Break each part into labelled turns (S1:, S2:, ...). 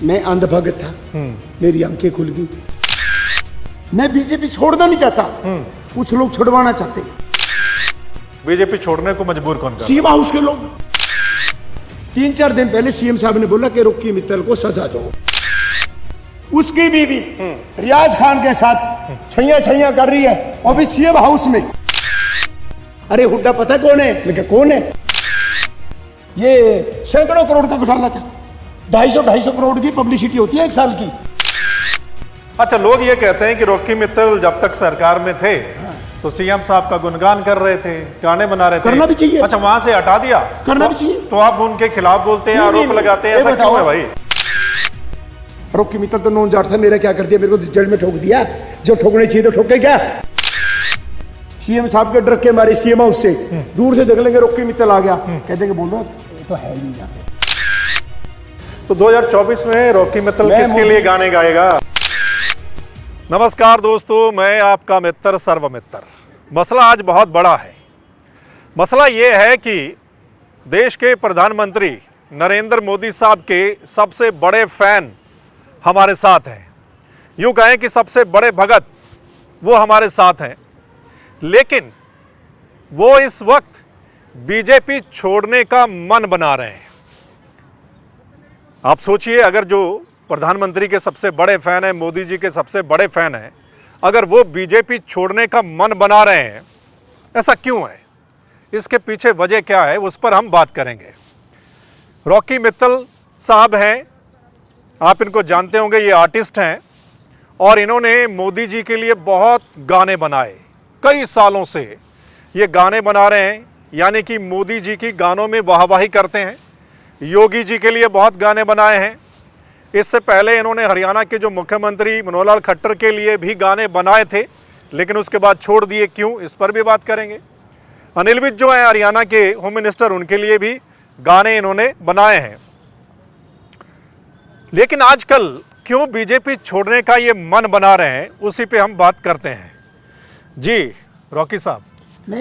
S1: मैं अंधभगत था, मेरी आंखें खुल गई। मैं बीजेपी छोड़ना नहीं चाहता, कुछ लोग छुड़वाना चाहते हैं।
S2: बीजेपी छोड़ने को मजबूर कौन कर?
S1: सीएम हाउस के लोग। 3-4 दिन पहले सीएम साहब ने बोला कि रॉकी मित्तल को सजा दो। उसकी बीवी रियाज खान के साथ छैया छैया कर रही है और भी सीएम हाउस में। अरे हुड्डा पता है कौन है? मैं कहा कौन है? ये सैकड़ों करोड़ का घोटाला था। 250 करोड़ की पब्लिसिटी होती है 1 साल की।
S2: अच्छा, लोग ये कहते हैं कि रॉकी मित्तल जब तक सरकार में थे तो सीएम साहब का गुणगान कर रहे थे, गाने बना रहे थे।
S1: करना भी चाहिए।
S2: अच्छा, वहां से हटा दिया,
S1: करना भी चाहिए।
S2: तो आप उनके खिलाफ बोलते हैं, आरोप लगाते हैं, ऐसा क्यों है भाई?
S1: रॉकी मित्तल तो नॉन जाट था, मेरा क्या कर दिया? मेरे को जेल में ठोक दिया। जो ठोकने चाहिए तो ठोके क्या? सीएम साहब के डर के मारे सीएम हाउस से दूर से देख लेंगे रॉकी मित्तल आ गया, कह देंगे बोलो ये तो है नहीं यहाँ पे।
S2: तो 2024 में रॉकी मित्तल किसके लिए गाने गाएगा? नमस्कार दोस्तों, मैं आपका मित्र सर्वमित्र। मसला आज बहुत बड़ा है। मसला ये है कि देश के प्रधानमंत्री नरेंद्र मोदी साहब के सबसे बड़े फैन हमारे साथ हैं। यूँ कहें कि सबसे बड़े भगत वो हमारे साथ हैं, लेकिन वो इस वक्त बीजेपी छोड़ने का मन बना रहे हैं। आप सोचिए, अगर जो प्रधानमंत्री के सबसे बड़े फैन हैं, मोदी जी के सबसे बड़े फैन हैं, अगर वो बीजेपी छोड़ने का मन बना रहे हैं, ऐसा क्यों है? इसके पीछे वजह क्या है, उस पर हम बात करेंगे। रॉकी मित्तल साहब हैं, आप इनको जानते होंगे, ये आर्टिस्ट हैं और इन्होंने मोदी जी के लिए बहुत गाने बनाए। कई सालों से ये गाने बना रहे हैं, यानी कि मोदी जी की गानों में वाहवाही करते हैं। योगी जी के लिए बहुत गाने बनाए हैं। इससे पहले इन्होंने हरियाणा के जो मुख्यमंत्री मनोहर लाल खट्टर के लिए भी गाने बनाए थे, लेकिन उसके बाद छोड़ दिए, क्यों? इस पर भी बात करेंगे। अनिल विज जो हैं हरियाणा के होम मिनिस्टर, उनके लिए भी गाने इन्होंने बनाए हैं। लेकिन आजकल क्यों बीजेपी छोड़ने का ये मन बना रहे हैं, उसी पे हम बात करते हैं। जी रॉकी साहब,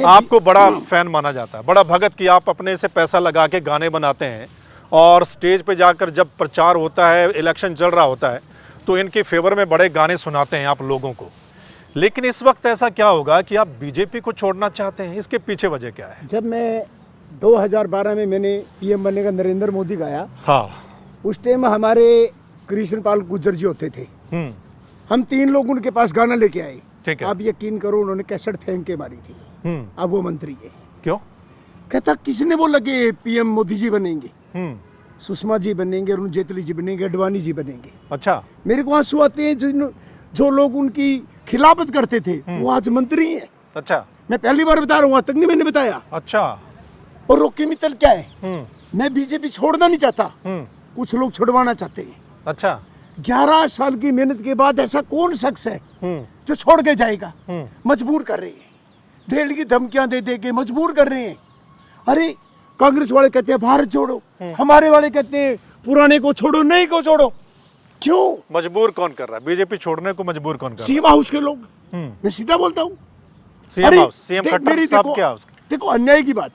S2: आपको बड़ा फैन माना जाता है, बड़ा भगत, कि आप अपने से पैसा लगा के गाने बनाते हैं और स्टेज पे जाकर जब प्रचार होता है, इलेक्शन चल रहा होता है, तो इनके फेवर में बड़े गाने सुनाते हैं आप लोगों को। लेकिन इस वक्त ऐसा क्या होगा कि आप बीजेपी को छोड़ना चाहते हैं? इसके पीछे वजह क्या है?
S1: जब मैं 2012 में मैंने पीएम बनने का नरेंद्र मोदी गाया,
S2: हाँ,
S1: उस टाइम हमारे कृष्ण पाल गुर्जर जी होते थे। हम 3 लोग उनके पास गाना लेके आए।
S2: ठीक है।
S1: आप यकीन करो, उन्होंने कैसेट फेंक के मारी थी। अब वो मंत्री है।
S2: क्यों?
S1: कहता किसने बोला कि पीएम मोदी जी बनेंगे? सुषमा जी बनेंगे, अरुण जेटली जी बनेंगे, अडवाणी जी बनेंगे। अच्छा, मेरे को आंसू आते हैं। जो लोग उनकी खिलाफत करते थे वो आज मंत्री हैं। अच्छा, मैं पहली बार बता रहा हूँ, आज तक नहीं मैंने बताया। अच्छा, और रॉकी मित्तल क्या है? मैं बीजेपी छोड़ना नहीं चाहता, कुछ लोग छुड़वाना चाहते हैं। अच्छा, 11 साल की मेहनत के बाद ऐसा कौन शख्स है जो छोड़ के जाएगा? मजबूर कर रहे हैं, ड्रिल की धमकियां दे दे के मजबूर कर रहे हैं। अरे कांग्रेस वाले कहते हैं भारत छोड़ो, हमारे वाले कहते हैं पुराने को छोड़ो, नए को छोड़ो। क्यों मजबूर कौन कर रहा है? बीजेपी छोड़ने को मजबूर कौन कर रहा है? सीएम हाउस के लोग। मैं सीधा बोलता हूँ। सीएम हाउस, सीएम खट्टर साहब क्या? देखो अन्याय की बात,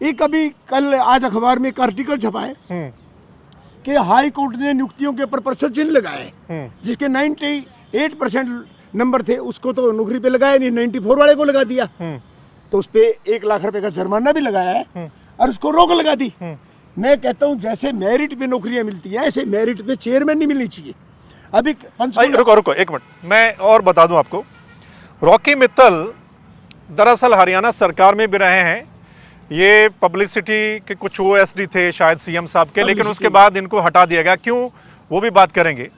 S1: एक अभी कल आज अखबार में एक आर्टिकल छपा है कि हाई कोर्ट ने नियुक्तियों के ऊपर प्रशंसा चिन्ह लगाए, जिसके 98% नंबर थे उसको तो नौकरी पे लगाया नहीं, 94 वाले को लगा दिया। तो उस पे 1 लाख रुपए का जुर्माना भी लगाया है और उसको रोक लगा दी। मैं कहता हूं जैसे मेरिट पे नौकरियां मिलती है, ऐसे मेरिट पे चेयरमैन नहीं मिलनी चाहिए। अभी रुको 1 मिनट, मैं और बता दूं आपको। रॉकी मित्तल दरअसल हरियाणा सरकार में भी रहे हैं। ये पब्लिसिटी के कुछ OSD थे शायद सीएम साहब के, लेकिन उसके बाद इनको हटा दिया गया। क्यों, वो भी बात करेंगे।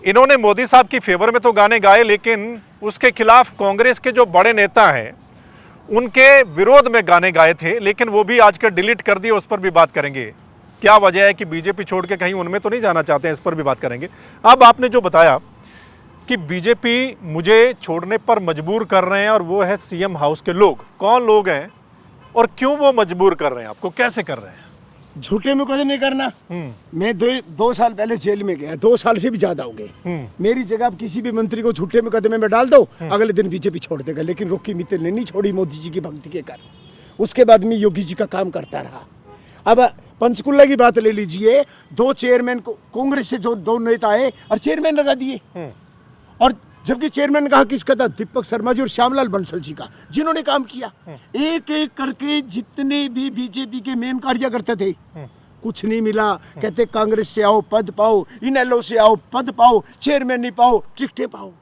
S1: इन्होंने मोदी साहब की फेवर में तो गाने गाए, लेकिन उसके खिलाफ कांग्रेस के जो बड़े नेता हैं उनके विरोध में गाने गाए थे, लेकिन वो भी आजकल डिलीट कर दिए। उस पर भी बात करेंगे। क्या वजह है कि बीजेपी छोड़ के कहीं उनमें तो नहीं जाना चाहते हैं, इस पर भी बात करेंगे। अब आपने जो बताया कि बीजेपी मुझे छोड़ने पर मजबूर कर रहे हैं और वो है सीएम हाउस के लोग, कौन लोग हैं और क्यों वो मजबूर कर रहे हैं आपको, कैसे कर रहे हैं? झूठे मुकदमे करना। मैं 2 साल पहले जेल में गया, 2 साल से भी ज्यादा हो गए। मेरी जगह आप किसी भी मंत्री को झूठे मुकदमे में डाल दो, अगले दिन बीजेपी छोड़ देगा। लेकिन रॉकी मित्तल ने नहीं छोड़ी मोदी जी की भक्ति के कारण। उसके बाद में योगी जी का काम करता रहा। अब पंचकुला की बात ले लीजिए, 2 चेयरमैन कांग्रेस से जो 2 नेता आए और चेयरमैन लगा दिए। और जबकि चेयरमैन कहा किसका था? दीपक शर्मा जी और श्यामलाल बंसल जी का, जिन्होंने काम किया। एक एक करके जितने भी बीजेपी के मेन कार्यकर्ता थे, कुछ नहीं मिला। कहते कांग्रेस से आओ पद पाओ, इनेलो से आओ पद पाओ, चेयरमैन नहीं पाओ टिकटें पाओ।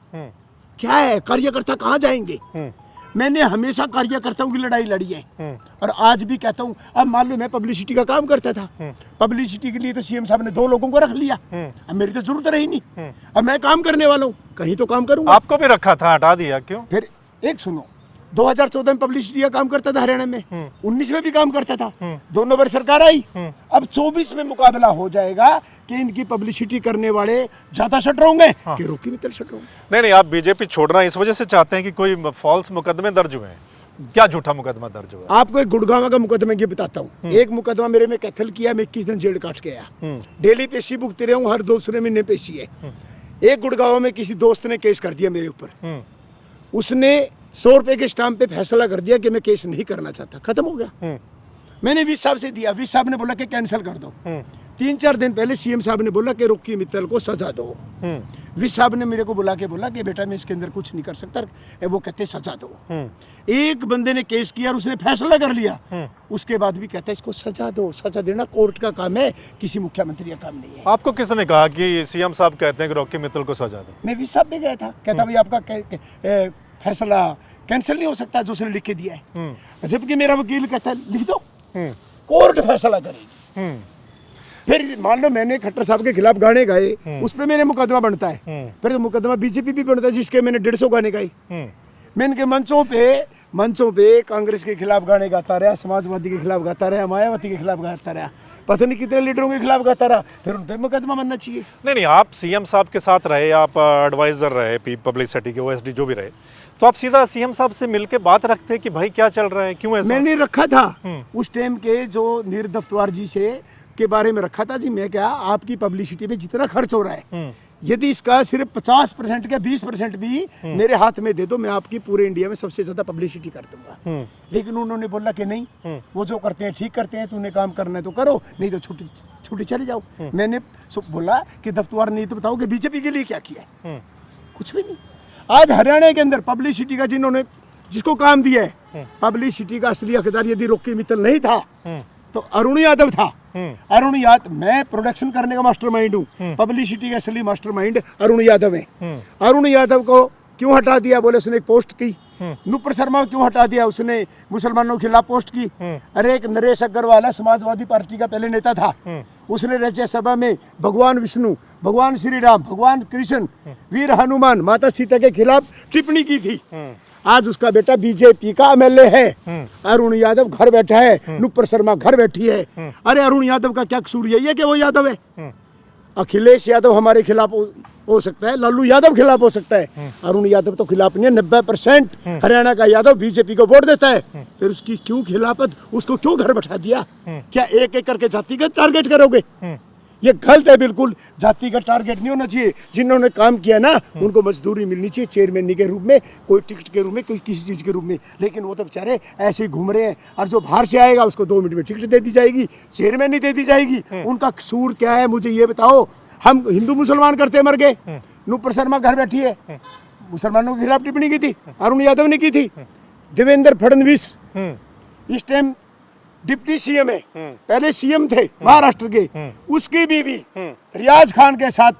S1: क्या है, कार्यकर्ता कहाँ जाएंगे? मैंने हमेशा कार्यकर्ताओं की लड़ाई लड़ी है और आज भी कहता हूँ। अब मान लो मैं पब्लिसिटी का काम करता था, पब्लिसिटी के लिए तो सीएम साहब ने 2 लोगों को रख लिया, अब मेरी तो जरूरत रही नहीं। अब मैं काम करने वाला हूँ, कहीं तो काम करूँगा।
S2: आपको भी रखा था, हटा दिया क्यों?
S1: फिर एक सुनो, 2014 में पब्लिसिटी का काम करता था हरियाणा में, 19 में भी काम करता था, दोनों बार सरकार आई। अब 24 में मुकाबला हो जाएगा कि इनकी पब्लिसिटी करने वाले ज्यादा शटर होंगे कि रॉकी मित्तल शटर होंगे।
S2: नहीं, आप बीजेपी छोड़ना इस वजह से चाहते हैं कि कोई फॉल्स मुकदमे दर्ज हुए हैं? क्या झूठा मुकदमा दर्ज हुआ?
S1: आपको एक गुड़गांव का मुकदमा की बताता हूँ। एक मुकदमा मेरे में कैथल किया, मैं 21 दिन जेल काट के आया। डेली पेशी भुगते रहा हूँ, हर दूसरे महीने पेशी है। एक गुड़गांव में किसी दोस्त ने केस कर दिया मेरे ऊपर, उसने 100 रुपए के स्टाम्प पे फैसला कर दिया कि मैं केस नहीं करना चाहता, खत्म हो गया। मैंने विस साहब से दिया, विस साहब ने बोला कि कैंसिल कर दो। 3-4 दिन पहले सीएम साहब ने बोला कि रॉकी मित्तल को सजा दो। विस साहब ने मेरे को बुला के बोला कि बेटा मैं इसके अंदर कुछ नहीं कर सकता, वो कहते सजा दो। एक बंदे ने केस किया और उसने फैसला कर लिया, उसके बाद भी कहता है इसको सजा दो। सजा देना कोर्ट का काम है, किसी मुख्यमंत्री का काम नहीं है।
S2: आपको किसने कहा कि सीएम साहब कहते हैं कि रॉकी मित्तल को सजा दो?
S1: मैं विस साहब भी गया था, कहता भाई आपका फैसला कैंसिल नहीं हो सकता जो उसने लिख के दिया है। जबकि मेरा वकील कहता है लिख दो, कोर्ट फैसला करेगी। फिर मान लो मैंने खट्टर साहब के खिलाफ गाने गाए, उस पर मेरे मुकदमा बनता है। फिर तो मुकदमा बीजेपी भी बनता है जिसके मैंने 150 गाने गाए। मैं इनके मंचों पे कांग्रेस के खिलाफ गाने गाता रहा, समाजवादी के खिलाफ गाता रहा, मायावती के खिलाफ गाता रहा, पता नहीं कितने लीडरों के खिलाफ गाता रहा। फिर उन पर मुकदमा बनना चाहिए।
S2: नहीं, आप सीएम साहब के साथ रहे, आप एडवाइजर रहे, पब्लिसिटी के OSD जो भी रहे, तो आप सीधा सीएम साहब से मिलके बात रखते कि भाई क्या चल रहा है, क्यों ऐसा?
S1: मैंने रखा था उस टाइम के जो नीर दफ्तवार जी से के बारे में रखा था जी, मैं क्या आपकी पब्लिसिटी पे जितना खर्च हो रहा है, यदि इसका सिर्फ 50% का 20% भी मेरे हाथ में दे दो, मैं आपकी पूरे इंडिया में सबसे ज्यादा पब्लिसिटी कर दूंगा। लेकिन उन्होंने बोला कि नहीं, वो जो करते हैं ठीक करते हैं, तूने काम करना है तो करो, नहीं तो छुट्टी चले जाओ। मैंने बोला कि दफ्तवार नहीं तो बताओ कि बीजेपी के लिए क्या किया है? कुछ भी नहीं। आज हरियाणा के अंदर पब्लिसिटी का जिसको काम दिया है, पब्लिसिटी का असली हकदार यदि रॉकी मित्तल नहीं था तो अरुण यादव था। अरुण यादव, मैं प्रोडक्शन करने का मास्टरमाइंड हूँ, पब्लिसिटी का असली मास्टरमाइंड अरुण यादव है। अरुण यादव को क्यों हटा दिया? बोले उसने एक पोस्ट की। नुपुर शर्मा को क्यों हटा दिया? उसने मुसलमानों के खिलाफ पोस्ट की। अरे एक नरेश अग्रवाल समाजवादी पार्टी का पहले नेता था, उसने राज्यसभा में भगवान विष्णु, भगवान श्री राम, भगवान कृष्ण, वीर हनुमान, माता सीता के खिलाफ टिप्पणी की थी। आज उसका बेटा बीजेपी का MLA है। अरुण यादव घर बैठा है, नुपुर शर्मा घर बैठी है। अरे अरुण यादव का क्या कसूर? यही है कि वो यादव है। अखिलेश यादव हमारे खिलाफ हो सकता है, लालू यादव खिलाफ हो सकता है, अरुण यादव तो खिलाफ नहीं है। 90% हरियाणा का यादव बीजेपी को वोट देता है। फिर उसकी क्यों खिलाफत? उसको क्यों घर बैठा दिया? क्या एक एक करके जातिगत टारगेट करोगे? ये गलत है बिल्कुल। जातिगत टारगेट नहीं होना चाहिए। जिन्होंने काम किया ना उनको मजदूरी मिलनी चाहिए, चेयरमैन के रूप में, कोई टिकट के रूप में, कोई किसी चीज़ के रूप में। लेकिन वो तो बेचारे ऐसे ही घूम रहे हैं, और जो बाहर से आएगा उसको 2 मिनट में टिकट दे दी जाएगी, चेयरमैन नहीं दे दी जाएगी। उनका कसूर क्या है मुझे ये बताओ। हम हिंदू मुसलमान करते मर गए। नुपुर शर्मा घर बैठी है, मुसलमानों के खिलाफ टिप्पणी की थी, अरुण यादव ने की थी। देवेंद्र फडणवीस इस टाइम डिप्टी सीएम है, पहले सीएम थे महाराष्ट्र के, उसकी बीवी रियाज खान के साथ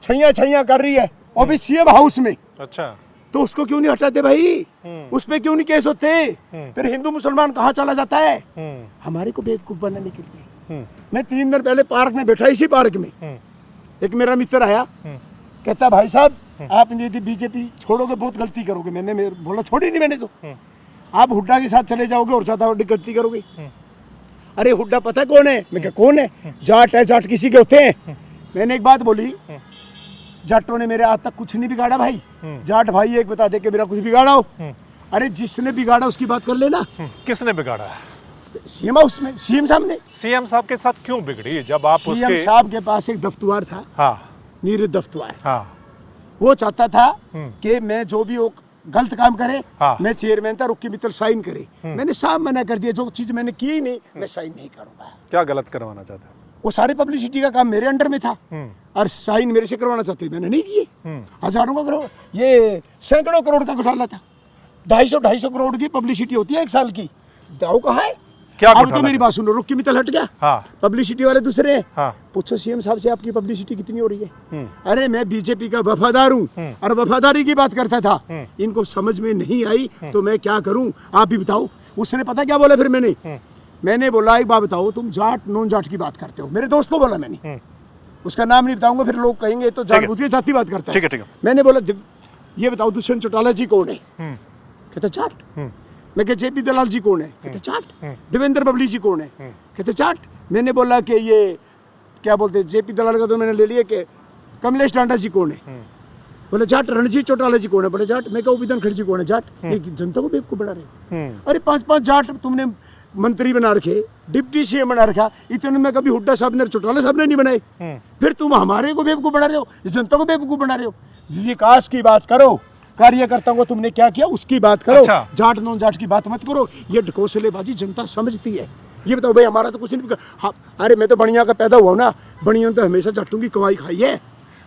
S1: छैया कर रही है, और भी सीएम हाउस में। अच्छा, तो उसको क्यों नहीं हटाते भाई? उस पे क्यों नहीं केस होते? फिर हिंदू मुसलमान कहाँ चला जाता है? हमारे को बेवकूफ बनाने के लिए। मैं 3 दिन पहले पार्क में बैठा, इसी पार्क में एक मेरा मित्र आया, कहता भाई साहब आप यदि बीजेपी छोड़ोगे बहुत गलती करोगे। मैंने बोला छोड़ी नहीं मैंने तो। आप हुड्डा के साथ चले जाओगे और ज्यादा बड़ी गलती करोगे। अरे हुड्डा पता है कौन है? मैं क्या कौन है? जाट है, जाट किसी के होते हैं। मैंने एक बात बोली, जाटों ने मेरे आज तक कुछ नहीं बिगाड़ा भाई। जाट भाई एक बता दे कि मेरा कुछ बिगाड़ा हो। अरे जिसने बिगाड़ा उसकी बात कर लेना।
S2: किसने बिगाड़ा है?
S1: सीएम हाउस में सीएम साहब ने।
S2: सीएम साहब के साथ क्यों बिगड़ी? जब आप
S1: सीएम साहब के पास एक दफ्तवार था, नीरज दफ्तवार। वो चाहता था कि मैं जो भी गलत काम करे।
S2: हाँ।
S1: मैं चेयरमैन था, रुक्की मित्तल साइन करे, मैंने साफ मना कर दिया, जो चीज मैंने की ही नहीं मैं साइन नहीं करूंगा।
S2: क्या गलत करवाना चाहते हैं?
S1: वो सारे पब्लिसिटी का काम मेरे अंडर में था और साइन मेरे से करवाना चाहते, मैंने नहीं किए। हजारों का करोड़, ये सैकड़ों करोड़ का घोटाला था। 250 करोड़ की पब्लिसिटी होती है एक साल की। दाव कहाँ है?
S2: क्या
S1: अब
S2: घोटाला
S1: तो मेरी
S2: था?
S1: बात सुनो, रुक्की मित्तल हट गया,
S2: हाँ।
S1: पब्लिसिटी वाले दूसरे हैं।
S2: हाँ।
S1: पूछो सीएम साहब से आपकी पब्लिसिटी कितनी हो रही है? अरे मैं बीजेपी का वफादार हूँ और वफादारी की बात करता था, इनको समझ में नहीं आई तो मैं क्या करूँ आप भी बताओ। उसने पता क्या बोला फिर मैंने बोला एक बात बताओ, तुम जाट नॉन जाट की बात करते हो, मेरे दोस्त को बोला मैंने, उसका नाम नहीं बताऊंगा फिर लोग कहेंगे तो जानबूझ के जाति बात करता है।
S2: ठीक है।
S1: मैंने बोला ये बताओ दुष्यंत चौटाला जी कौन है? कहते जाट। मैं कहा जेपी दलाल जी कौन है? कहते जाट। देवेंद्र बबली जी कौन है? कहते जाट। मैंने बोला कि ये क्या बोलते हैं जेपी दलाल का तो मैंने ले लिया कि कमलेश टांडा जी कौन है? बोले जाट। रणजीत चौटाला जी कौन है? बोले जाट। मैं कहा उबिदन खड़जी कौन है? जाट। ये जनता को बेवकूफ बना रहे हो। अरे 5-5 जाट तुमने मंत्री बना रखे, डिप्टी सीएम बना रखा, इतने में कभी हुड्डा साहब ने चौटाला साहब ने नहीं बनाए, फिर तुम हमारे को बेवकूफ बना रहे हो, जनता को बेवकूफ बना रहे हो। विकास की बात करो, कार्यकर्ताओं को तुमने क्या किया उसकी बात करो।
S2: अच्छा।
S1: जाट नॉन जाट की बात मत करो, ये ढकोसलेबाजी जनता समझती है। ये बताओ भाई हमारा तो कुछ नहीं। हाँ, अरे मैं तो बढ़िया का पैदा हुआ ना, बढ़िया तो हमेशा जाटों की कमाई खाई है।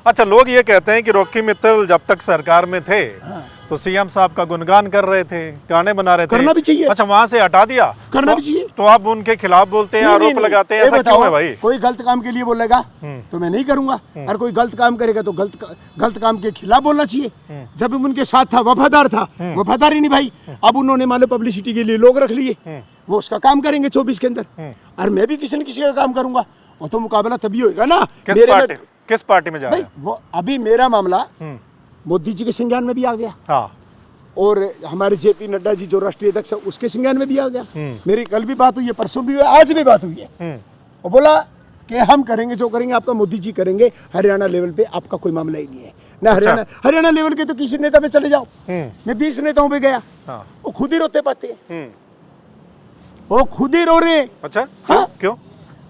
S2: अच्छा, लोग ये कहते हैं कि रॉकी मित्तल जब तक सरकार में थे तो सीएम साहब का गुणगान कर रहे थे, गाने बना रहे थे।
S1: करना भी चाहिए।
S2: अच्छा, वहां से हटा दिया,
S1: करना भी चाहिए।
S2: तो आप उनके खिलाफ बोलते हैं, आरोप लगाते हैं, ऐसा क्यों है भाई?
S1: कोई गलत काम के लिए बोलेगा तो मैं नहीं करूंगा, और कोई गलत काम करेगा तो गलत काम के खिलाफ बोलना चाहिए। जब उनके साथ था, वफादार था, वफादारी निभाई। अब उन्होंने मान लो पब्लिसिटी के लिए लोग रख लिए, वो उसका काम करेंगे 24 के अंदर, और मैं भी किसी न किसी का काम करूंगा। और तो मुकाबला तभी होगा ना।
S2: किस पार्टी में जा रहे हैं?
S1: वो अभी मेरा मामला मोदी जी के संज्ञान में भी आ गया,
S2: हाँ।
S1: और हमारे जेपी नड्डा जी जो राष्ट्रीय अध्यक्ष है उसके संज्ञान में भी आ गया। मेरी कल भी बात हुई है, परसों भी हुई है, आज भी बात हुई है। और बोला कि हम करेंगे जो करेंगे आपका मोदी जी करेंगे, हरियाणा लेवल पे आपका कोई मामला ही नहीं है ना। हरियाणा लेवल के तो किसी नेता पे चले जाओ, मैं 20 नेताओं पे गया, वो खुद ही रोते पाते हैं, वो खुद ही रो रहे हैं।
S2: अच्छा,
S1: हाँ?
S2: क्यों?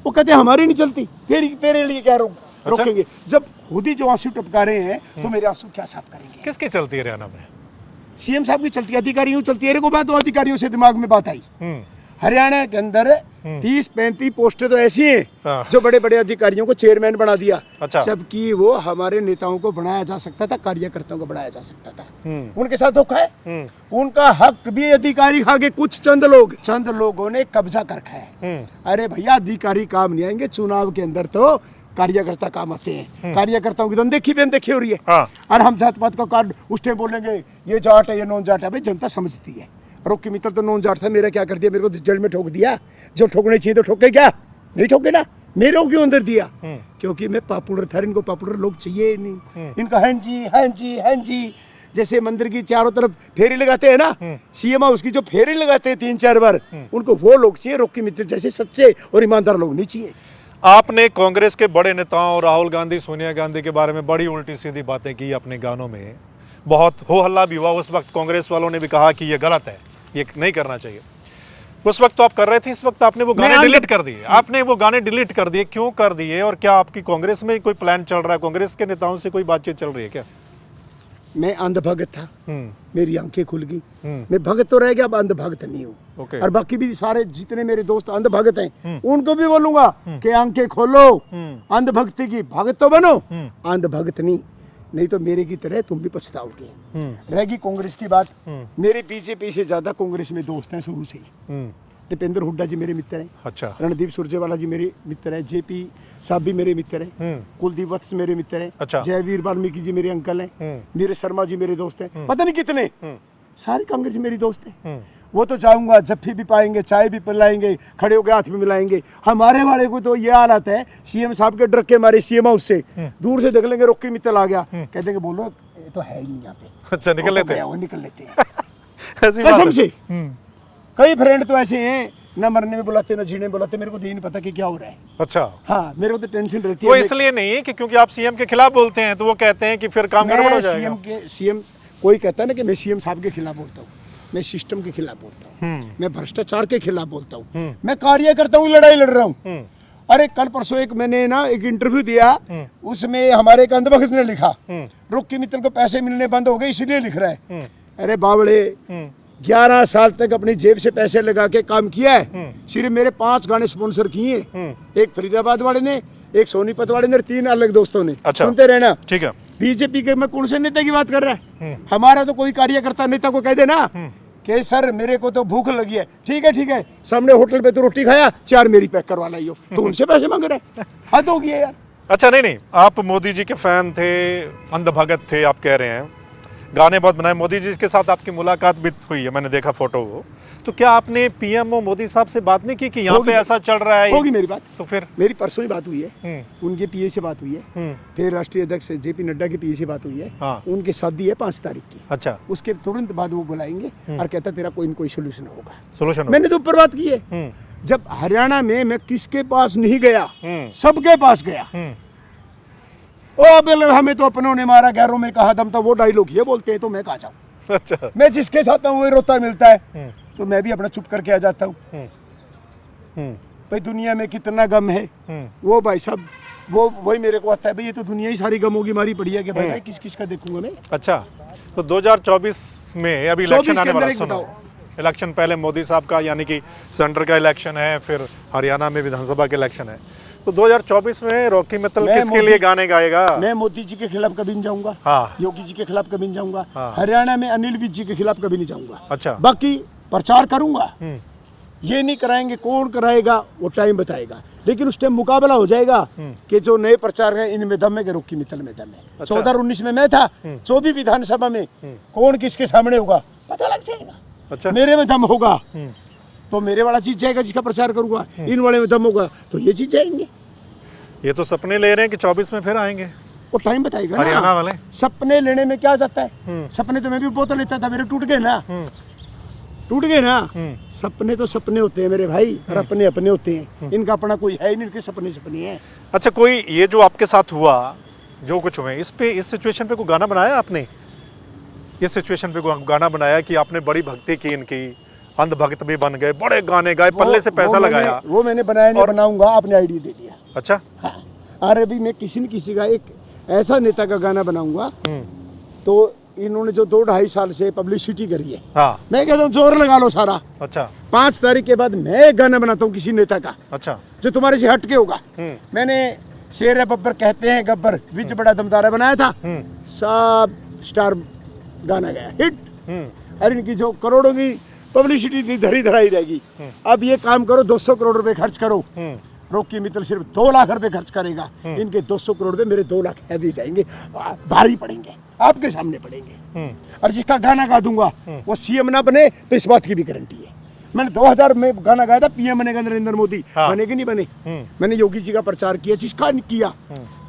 S1: वो कहते हैं हमारी नहीं चलती, तेरे लिए क्या रोकेंगे? जब खुद ही जो आंसू टपका रहे हैं तो मेरे आंसू क्या साफ करेंगे?
S2: किसकी चलती है हरियाणा में?
S1: सीएम साहब की चलती है, अधिकारियों चलती है। को बात तो अधिकारियों से दिमाग में बात आई, हरियाणा के अंदर 30-35 पोस्टें तो ऐसी हैं जो बड़े बड़े अधिकारियों को चेयरमैन बना दिया।
S2: अच्छा।
S1: जबकि वो हमारे नेताओं को बनाया जा सकता था, कार्यकर्ताओं को बनाया जा सकता था। उनके साथ धोखा है। उनका हक भी अधिकारी खा गए, कुछ चंद लोगों ने कब्जा कर रखा है। अरे भैया अधिकारी काम नहीं आएंगे, चुनाव के अंदर तो कार्यकर्ता काम आते हैं। कार्यकर्ताओं की अनदेखी बेनदेखी हो रही है।
S2: हाँ।
S1: और हम जात पात का कार्ड उस टाइम बोलेंगे ये जाट है ये नॉन जाट है। भाई जनता समझती है। रॉकी मित्तल तो नॉन जाट था, मेरा क्या कर दिया? मेरे को जेल में ठोक दिया। जो ठोकने चाहिए तो ठोके, क्या नहीं ठोके ना? मेरे को क्यों अंदर दिया? क्योंकि मैं पॉपुलर था, इनको पॉपुलर लोग चाहिए नहीं। इनका हाँ जी हाँ जी हाँ जी, जैसे मंदिर की चारों तरफ फेरी लगाते हैं ना, सीएम हाउस की जो फेरी लगाते हैं 3-4 बार, उनको वो लोग चाहिए। रॉकी मित्तल जैसे सच्चे और ईमानदार लोग नहीं चाहिए।
S2: आपने कांग्रेस के बड़े नेताओं राहुल गांधी, सोनिया गांधी के बारे में बड़ी उल्टी सीधी बातें की अपने गानों में, बहुत हो हल्ला भी हुआ। उस वक्त कांग्रेस वालों ने भी कहा कि ये गलत है, ये नहीं करना चाहिए। उस वक्त तो आप कर रहे थे, इस वक्त आपने वो गाने डिलीट कर दिए। आपने वो गाने डिलीट कर दिए, क्यों कर दिए? और क्या आपकी कांग्रेस में कोई प्लान चल रहा है? कांग्रेस के नेताओं से कोई बातचीत चल रही है क्या?
S1: मैं अंधभगत था, मेरी आंखें खुल गई। मैं भगत तो रह गया, अब अंधभगत नहीं हूँ। और बाकी भी सारे जितने मेरे दोस्त अंधभगत हैं उनको भी बोलूंगा कि आंखें खोलो, अंधभक्ति की भगत तो बनो, अंधभगत नहीं तो मेरे की तरह तुम भी पछताओगे। रहेगी कांग्रेस की बात, मेरे बीजेपी से ज्यादा कांग्रेस में दोस्त हैं शुरू से ही। दीपेंद्र हुड्डा जी मेरे मित्र हैं।
S2: अच्छा।
S1: रणदीप सुरजेवाला जी मेरे मित्र हैं। जेपी साहब भी मेरे मित्र हैं। कुलदीप वत्स मेरे मित्र हैं।
S2: अच्छा।
S1: जयवीर वाल्मीकि जी मेरे अंकल हैं। नीरज शर्मा जी मेरे दोस्त हैं। पता नहीं कितने, सारी कांग्रेस मेरी दोस्त है। वो तो जाऊंगा, जफ्फी भी पाएंगे, चाय भी पिलाएंगे, खड़े होकर हाथ भी मिलाएंगे। हमारे वाले को तो ये हालत है, सीएम साहब के डर के मारे सीएम हाउस से दूर से देख लेंगे रॉकी मित्तल आ गया, कहते हैं बोलो ये तो है ही नहीं यहाँ पे।
S2: अच्छा, निकल लेते हैं।
S1: वो निकल लेते हैं कसम से। कई फ्रेंड तो ऐसे हैं, ना मरने में बुलाते ना जीने में बुलाते। मेरे को तो ये नहीं पता कि क्या हो रहा है।
S2: अच्छा।
S1: हाँ, मेरे को तो टेंशन रहती है।
S2: वो इसलिए नहीं कि क्योंकि आप सीएम के खिलाफ बोलते हैं, तो वो कहते हैं कि फिर काम गड़बड़ हो जाएगा।
S1: सीएम कोई कहता है ना कि मैं सीएम साहब के खिलाफ बोलता हूँ, मैं सिस्टम के खिलाफ बोलता हूँ, मैं भ्रष्टाचार के खिलाफ बोलता हूँ, मैं कार्य करता हूँ, लड़ाई लड़ रहा हूँ। अरे कल परसों एक मैंने ना एक इंटरव्यू दिया, उसमें हमारे एक अंधभक्त ने लिखा रॉकी मित्तल को पैसे मिलने बंद हो गए इसलिए लिख रहा है। अरे बावड़े, 11 साल तक अपनी जेब से पैसे लगा के काम किया है। सिर्फ मेरे 5 गाने स्पॉन्सर किए, एक फरीदाबाद वाले ने, एक सोनीपत वाले ने, 3 अलग दोस्तों ने।
S2: अच्छा।
S1: सुनते रहना।
S2: ठीक है।
S1: बीजेपी के में कौन से नेता की बात कर रहा है? हमारा तो कोई कार्यकर्ता नेता को कह देना कि सर मेरे को तो भूख लगी है, ठीक है, सामने होटल पे तो रोटी खाया, 4 मेरी पैक करवा लाइयो, तो उनसे पैसे मांग रहे हैं। हद हो गई है यार।
S2: अच्छा, नहीं, आप मोदी जी के फैन थे, अंधभगत थे, आप कह रहे हैं, गाने बहुत बनाए। मोदी जी के साथ आपकी मुलाकात भी हुई है, मैंने देखा फोटो वो। तो क्या आपने पीएमओ मोदी साहब से बात नहीं की कि यहाँ पे ऐसा चल रहा है?
S1: होगी मेरी बात।
S2: तो फिर
S1: मेरी परसों ही बात हुई है, उनके पीए से बात हुई है, फिर राष्ट्रीय अध्यक्ष जेपी नड्डा के पीए से बात हुई है।
S2: हाँ।
S1: उनकी शादी है 5 तारीख की।
S2: अच्छा।
S1: उसके तुरंत बाद वो बुलाएंगे और कहता तेरा कोई न कोई सोल्यूशन होगा।
S2: सोल्यूशन
S1: मैंने तो ऊपर बात की है। जब हरियाणा में मैं किसके पास नहीं गया, सबके पास गया। ओ बिल हमें तो अपनों ने मारा, गैरों में कहा दम था, वो डायलॉग ये बोलते हैं तो मैं कहा जाऊं।
S2: अच्छा।
S1: मैं जिसके साथ हूँ वही रोता मिलता है, तो मैं भी अपना चुप करके आ जाता हूँ। भाई दुनिया में कितना गम है, वो भाई साहब वो वही मेरे को आता है। भाई ये तो दुनिया ही सारी गमों की मारी पड़ी है कि भाई किस किस का देखूंगा मैं।
S2: अच्छा, तो 2024 में अभी इलेक्शन आने वाला है। सुनो,
S1: बताओ।
S2: इलेक्शन पहले मोदी साहब का यानी कि सेंटर का इलेक्शन है, फिर हरियाणा में विधानसभा का इलेक्शन है। तो 2024 में रॉकी मित्तल किसके लिए गाने गाएगा?
S1: मैं मोदी जी के खिलाफ कभी नहीं जाऊंगा।
S2: हाँ।
S1: योगी जी के खिलाफ कभी नहीं जाऊंगा।
S2: हाँ।
S1: हरियाणा में अनिल विज जी के खिलाफ कभी नहीं जाऊंगा।
S2: अच्छा।
S1: बाकी प्रचार करूंगा, ये नहीं कराएंगे, कौन कराएगा वो टाइम बताएगा, लेकिन उस टाइम मुकाबला हो जाएगा कि जो नए प्रचार है इनमें दम है कि रॉकी मित्तल में दम है।
S2: अच्छा।
S1: 2019 में मैं था, 24 विधानसभा में कौन किसके सामने होगा पता लग जाएगा।
S2: अच्छा।
S1: मेरे में दम होगा तो मेरे वाला जीत जाएगा जिसका प्रचार करूंगा, इन वाले में दम होगा तो ये जीत जाएंगे।
S2: ये तो सपने ले रहे हैं कि 24 में फिर आएंगे।
S1: वो टाइम बताएगा ना।
S2: हरियाणा वाले
S1: सपने लेने में क्या जाता है? सपने तो मैं भी बहुत लेता था, मेरे टूट गए ना। टूट गए ना। सपने तो सपने होते हैं मेरे भाई, और अपने अपने होते हैं। इनका अपना कोई है नहीं, इनके सपने सपने हैं।
S2: अच्छा, कोई ये जो आपके साथ हुआ, जो कुछ हुए, इस पे, इस सिचुएशन पे कोई गाना बनाया आपने? इस सिचुएशन पे कोई गाना बनाया कि आपने बड़ी भक्ति की इनकी, अंधभक्त भी बन गए, बड़े गाने गाए, पल्ले से पैसा लगाया?
S1: वो मैंने बनाया नहीं, बनाऊंगा, आपने आइडिया दे दिया।
S2: अच्छा।
S1: हाँ। अरे भी मैं किसी न किसी का एक ऐसा नेता का गाना बनाऊंगा, तो इन्होंने जो 2-2.5 साल से पब्लिसिटी करी है,
S2: हाँ।
S1: मैं कहता हूँ जोर लगा लो सारा।
S2: अच्छा।
S1: 5 तारीख के बाद मैं एक गाना बनाता हूँ किसी नेता का।
S2: अच्छा।
S1: जो तुम्हारे से हट के होगा। मैंने शेर है बब्बर कहते हैं गब्बर, विच बड़ा दमदार बनाया था, सब स्टार गाना गया हिट। और इनकी जो करोड़ों की पब्लिसिटी थी धरी धराई रहेगी। अब ये काम करो, 200 करोड़ रुपए खर्च करो। रॉकी मित्तल सिर्फ 2 लाख रुपए खर्च करेगा, इनके 200 करोड़ रुपए मेरे 2 लाख हैवी जाएंगे, भारी पड़ेंगे, आपके सामने पड़ेंगे। और जिसका गाना गा दूंगा वो सीएम ना बने तो इस बात की भी गारंटी है। मैंने 2000 में गाना गाया था, पीएम बनेगा नरेंद्र मोदी।
S2: हाँ।
S1: बने कि नहीं बने? मैंने योगी जी का प्रचार किया, जिसका किया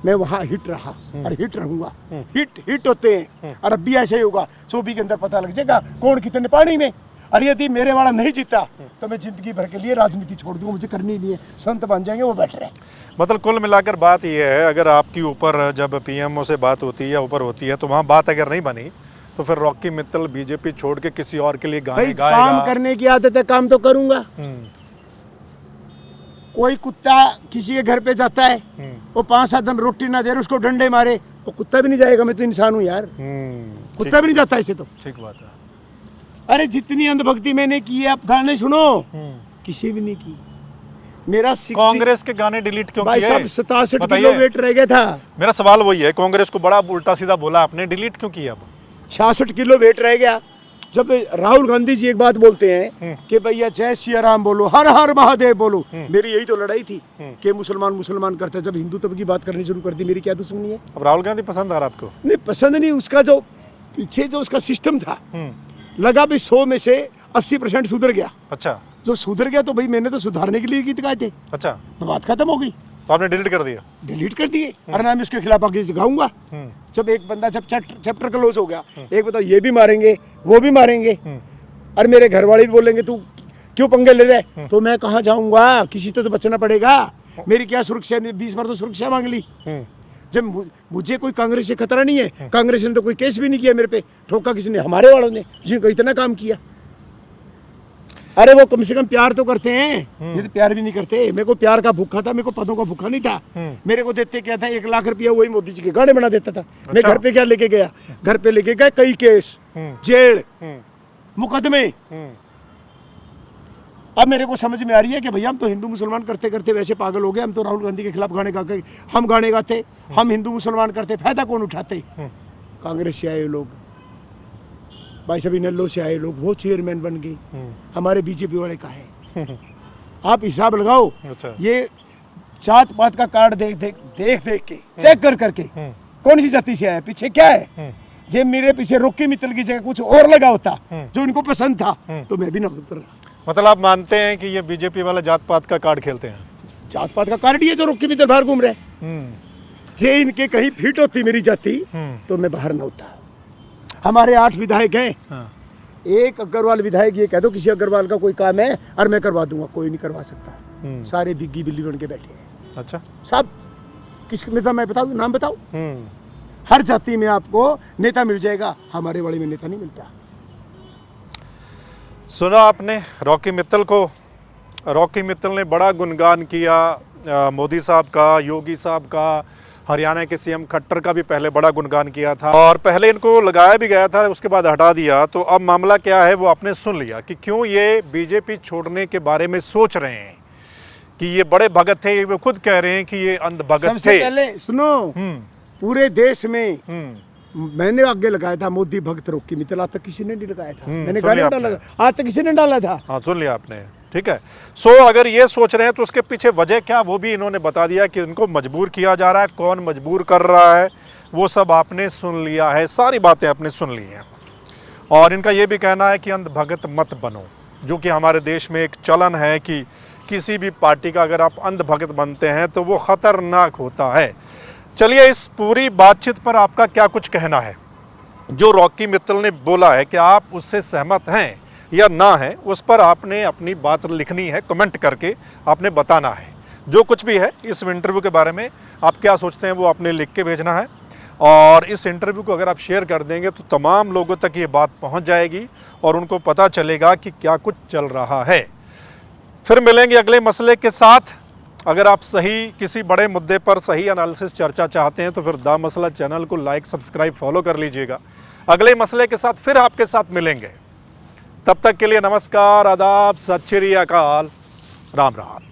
S1: मैं वहाँ हिट रहा और हिट रहूंगा। हिट होते हैं, और अब भी ऐसे ही होगा। 24 के अंदर पता लग जाएगा कौन कितने पानी में। और यदि मेरे वाला नहीं जीता तो मैं जिंदगी भर के लिए राजनीति छोड़ दूंगा, मुझे करनी नहीं है। संत बन जाएंगे वो बेटर है।
S2: मतलब कुल मिलाकर बात ये है, अगर आपकी ऊपर जब पीएमओ से बात होती है या ऊपर होती है, तो वहाँ बात अगर नहीं बनी तो फिर रॉकी मित्तल बीजेपी छोड़ के किसी और के लिए गाने गाएगा।
S1: काम करने की आदत है, काम तो करूंगा। कोई कुत्ता किसी के घर पे जाता है, वो 5-7 दिन रोटी ना दे रहे, उसको डंडे मारे, वो कुत्ता भी नहीं जाएगा। मैं तो इंसान हूँ यार, कुत्ता भी नहीं जाता ऐसे तो।
S2: ठीक बात है।
S1: अरे जितनी अंधभक्ति मैंने की है, आप गाने सुनो, किसी भी नहीं की। मेरा
S2: कांग्रेस के गाने डिलीट क्यों
S1: भाई
S2: किए?
S1: साहब 67 किलो वेट रह गया था।
S2: मेरा सवाल वही है, कांग्रेस को बड़ा उल्टा सीधा बोला आपने, डिलीट क्यों किया? अब
S1: 66 किलो वेट रह गया। जब राहुल गांधी जी एक बात बोलते हैं कि भैया जय सिया राम बोलो, हर हर महादेव बोलो, मेरी यही तो लड़ाई थी कि मुसलमान करते। जब हिंदुत्व की बात करनी शुरू कर दी, मेरी क्या दुश्मनी है?
S2: अब राहुल गांधी पसंद आ रहा आपको?
S1: नहीं पसंद नहीं, उसका जो पीछे जो उसका सिस्टम था, लगा भी 100 में से 80% सुधर गया।
S2: अच्छा।
S1: जो सुधर गया तो भाई मैंने तो सुधारने के लिए गीत गाए थे।
S2: अच्छा।
S1: तो बात खत्म हो गई,
S2: तो आपने डिलीट कर दिया?
S1: डिलीट कर दिए। और ना मैं उसके खिलाफ आगे गाऊंगा। जब एक बंदा जब चैप्टर क्लोज हो गया, एक बताओ ये भी मारेंगे वो भी मारेंगे, और मेरे घर वाले भी बोलेंगे तू क्यों पंगे ले रहे, तो मैं कहाँ जाऊंगा? किसी से तो बचना पड़ेगा। मेरी क्या सुरक्षा? 20 बार तो सुरक्षा मांग ली। जब मुझे कोई कांग्रेस से खतरा नहीं है, कांग्रेस ने तो कोई केस भी नहीं किया मेरे पे, ठोका किसने? हमारे वालों ने, जिनको इतना काम किया। अरे वो कम से कम प्यार तो करते हैं, ये तो प्यार भी नहीं करते। मेरे को प्यार का भूखा था, मेरे को पदों का भूखा नहीं था। मेरे को देते क्या था, 1 लाख रुपया वही मोदी जी के गाने बना देता था। मैं घर पे क्या लेके गया? घर पे लेके गए कई केस, जेल, मुकदमे। अब मेरे को समझ में आ रही है कि भैया हम तो हिंदू मुसलमान करते करते वैसे पागल हो गए, हम तो राहुल गांधी के खिलाफ गाने गा के हम गाने गाते, हम हिंदू मुसलमान करते, फायदा कौन उठाते? कांग्रेस से आए लोग, भाई साहब इनेलो से आए लोग, वो चेयरमैन बन गए, हमारे बीजेपी वाले का है। आप हिसाब लगाओ, ये जात पात का कार्ड देख के चेक कर करके कौन सी जाति से आया, पीछे क्या है। जब मेरे पीछे रॉकी मित्तल की जगह कुछ और लगा होता जो इनको पसंद था तो मैं भी ना उतरता।
S2: मतलब आप मानते हैं कि ये बीजेपी वाले जात पात का कार्ड खेलते हैं?
S1: जात पात का कार्ड ही है जो रॉकी मित्तल बाहर घूम रहे। जे इनके कहीं फिट होती मेरी जाति तो मैं बाहर ना होता। हमारे 8 विधायक हैं, एक अग्रवाल विधायक ये कह दो किसी अग्रवाल का कोई काम है और मैं करवा दूंगा, कोई नहीं करवा सकता। सारे बिग्गी बिल्ली बन के बैठे हैं।
S2: अच्छा,
S1: सब किस नेता मैं बताऊं, नाम बताऊं? हर जाति में आपको नेता मिल जाएगा, हमारे वाले में नेता नहीं मिलता।
S2: सुना आपने रॉकी मित्तल को। रॉकी मित्तल ने बड़ा गुणगान किया मोदी साहब का, योगी साहब का, हरियाणा के सीएम खट्टर का भी पहले बड़ा गुणगान किया था और पहले इनको लगाया भी गया था, उसके बाद हटा दिया। तो अब मामला क्या है वो आपने सुन लिया कि क्यों ये बीजेपी छोड़ने के बारे में सोच रहे हैं। कि ये बड़े भगत थे, ये वो खुद कह रहे हैं कि ये अंध भगत थे।
S1: सबसे पहले सुनो, पूरे देश में मैंने आगे लगाया था मोदी भक्त रॉकी मित्तल, आज तक किसी ने नहीं लगाया था। मैंने गाने डाला, आज तक किसी ने डाला था।
S2: हाँ, सुन लिया आपने, ठीक है। सो अगर ये सोच रहे हैं तो उसके पीछे वजह क्या, वो भी इन्होंने बता दिया कि इनको मजबूर किया जा रहा है। कौन मजबूर कर रहा है वो सब आपने सुन लिया है, सारी बातें आपने सुन ली हैं। और इनका ये भी कहना है कि अंध भगत मत बनो, जो कि हमारे देश में एक चलन है कि किसी भी पार्टी का अगर आप अंध भगत बनते हैं तो वो खतरनाक होता है। चलिए, इस पूरी बातचीत पर आपका क्या कुछ कहना है? जो रॉकी मित्तल ने बोला है कि आप उससे सहमत हैं या ना है, उस पर आपने अपनी बात लिखनी है, कमेंट करके आपने बताना है। जो कुछ भी है इस इंटरव्यू के बारे में आप क्या सोचते हैं वो आपने लिख के भेजना है। और इस इंटरव्यू को अगर आप शेयर कर देंगे तो तमाम लोगों तक ये बात पहुंच जाएगी और उनको पता चलेगा कि क्या कुछ चल रहा है। फिर मिलेंगे अगले मसले के साथ। अगर आप सही किसी बड़े मुद्दे पर सही एनालिसिस चर्चा चाहते हैं तो फिर द मसला चैनल को लाइक, सब्सक्राइब, फॉलो कर लीजिएगा। अगले मसले के साथ फिर आपके साथ मिलेंगे। तब तक के लिए नमस्कार, आदाब, सत श्री अकाल, राम राम।